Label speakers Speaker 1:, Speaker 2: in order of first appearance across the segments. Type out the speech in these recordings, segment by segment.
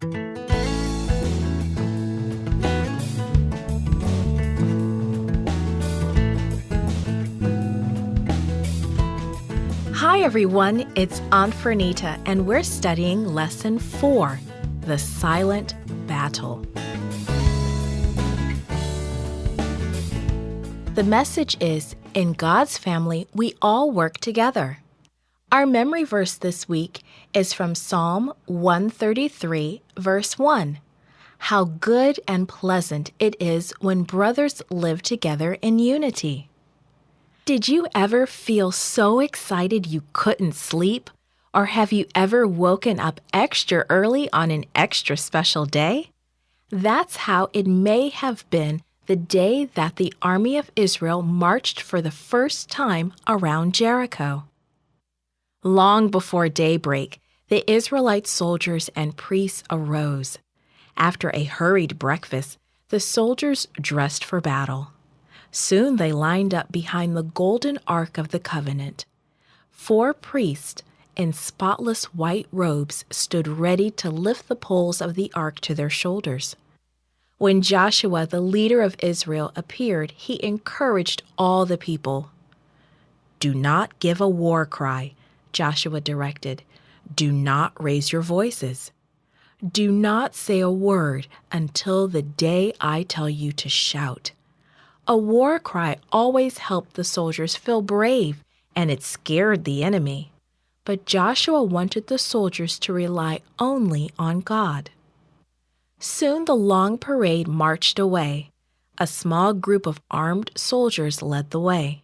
Speaker 1: Hi everyone, it's Aunt Fernita, and we're studying Lesson 4, The Silent Battle. The message is, in God's family, we all work together. Our memory verse this week is from Psalm 133, verse 1. How good and pleasant it is when brothers live together in unity. Did you ever feel so excited you couldn't sleep? Or have you ever woken up extra early on an extra special day? That's how it may have been the day that the army of Israel marched for the first time around Jericho. Long before daybreak, the Israelite soldiers and priests arose. After a hurried breakfast, the soldiers dressed for battle. Soon they lined up behind the golden ark of the covenant. 4 priests in spotless white robes stood ready to lift the poles of the ark to their shoulders. When Joshua, the leader of Israel, appeared, he encouraged all the people. "Do not give a war cry," Joshua directed. "Do not raise your voices. Do not say a word until the day I tell you to shout." A war cry always helped the soldiers feel brave, and it scared the enemy. But Joshua wanted the soldiers to rely only on God. Soon the long parade marched away. A small group of armed soldiers led the way.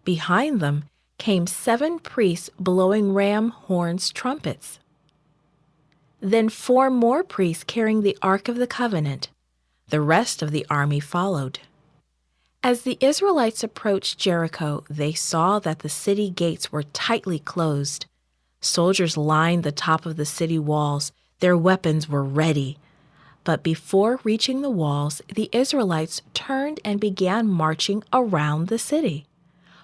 Speaker 1: Behind them came 7 priests blowing ram horns trumpets. Then 4 more priests carrying the Ark of the Covenant. The rest of the army followed. As the Israelites approached Jericho, they saw that the city gates were tightly closed. Soldiers lined the top of the city walls. Their weapons were ready. But before reaching the walls, the Israelites turned and began marching around the city.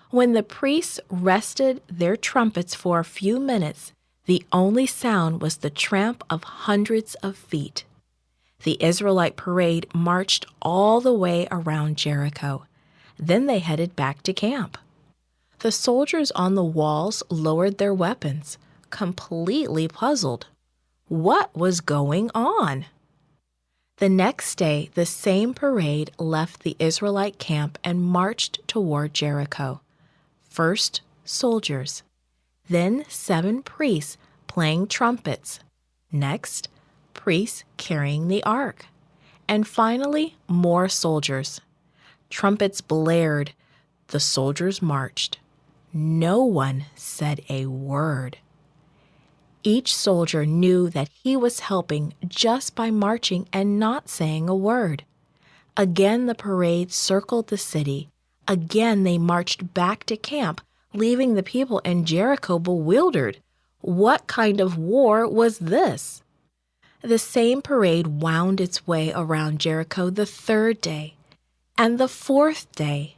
Speaker 1: When the priests rested their trumpets for a few minutes, the only sound was the tramp of hundreds of feet. The Israelite parade marched all the way around Jericho. Then they headed back to camp. The soldiers on the walls lowered their weapons, completely puzzled. What was going on? The next day, the same parade left the Israelite camp and marched toward Jericho. First, soldiers. Then 7 priests playing trumpets. Next, priests carrying the ark. And finally, more soldiers. Trumpets blared. The soldiers marched. No one said a word. Each soldier knew that he was helping just by marching and not saying a word. Again the parade circled the city. Again they marched back to camp, leaving the people in Jericho bewildered. What kind of war was this? The same parade wound its way around Jericho the 3rd day, and the 4th day,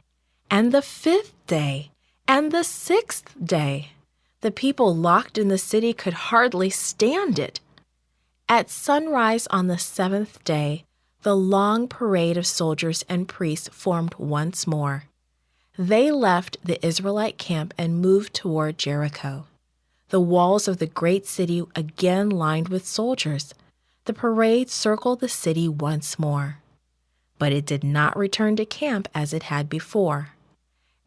Speaker 1: and the 5th day, and the 6th day. The people locked in the city could hardly stand it. At sunrise on the 7th day, the long parade of soldiers and priests formed once more. They left the Israelite camp and moved toward Jericho. The walls of the great city again lined with soldiers. The parade circled the city once more. But it did not return to camp as it had before.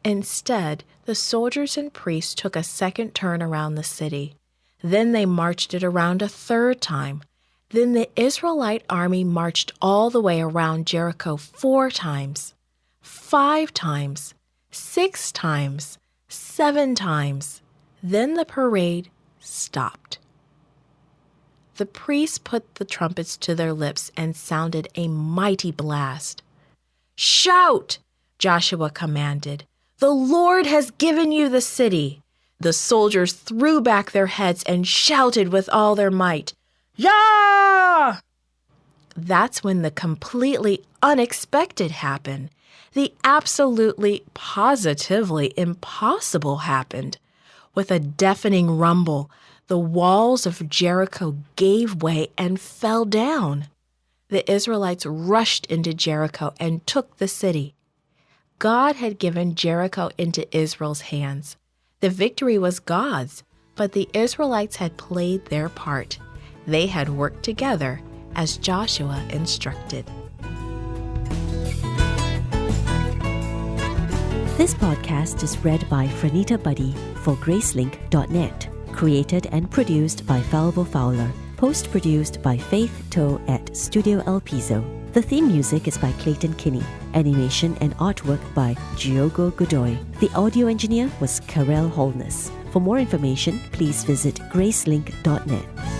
Speaker 1: Instead, the soldiers and priests took a second turn around the city. Then they marched it around a 3rd time. Then the Israelite army marched all the way around Jericho 4 times, 5 times, 6 times, 7 times. Then the parade stopped. The priests put the trumpets to their lips and sounded a mighty blast. "Shout!" Joshua commanded. "The Lord has given you the city." The soldiers threw back their heads and shouted with all their might, "Yah!" That's when the completely unexpected happened. The absolutely, positively impossible happened. With a deafening rumble, the walls of Jericho gave way and fell down. The Israelites rushed into Jericho and took the city. God had given Jericho into Israel's hands. The victory was God's, but the Israelites had played their part. They had worked together as Joshua instructed.
Speaker 2: This podcast is read by Franita Buddy for Gracelink.net. Created and produced by Falvo Fowler. Post-produced by Faith Toe at Studio El Piso. The theme music is by Clayton Kinney. Animation and artwork by Giogo Godoy. The audio engineer was Karel Holness. For more information, please visit Gracelink.net.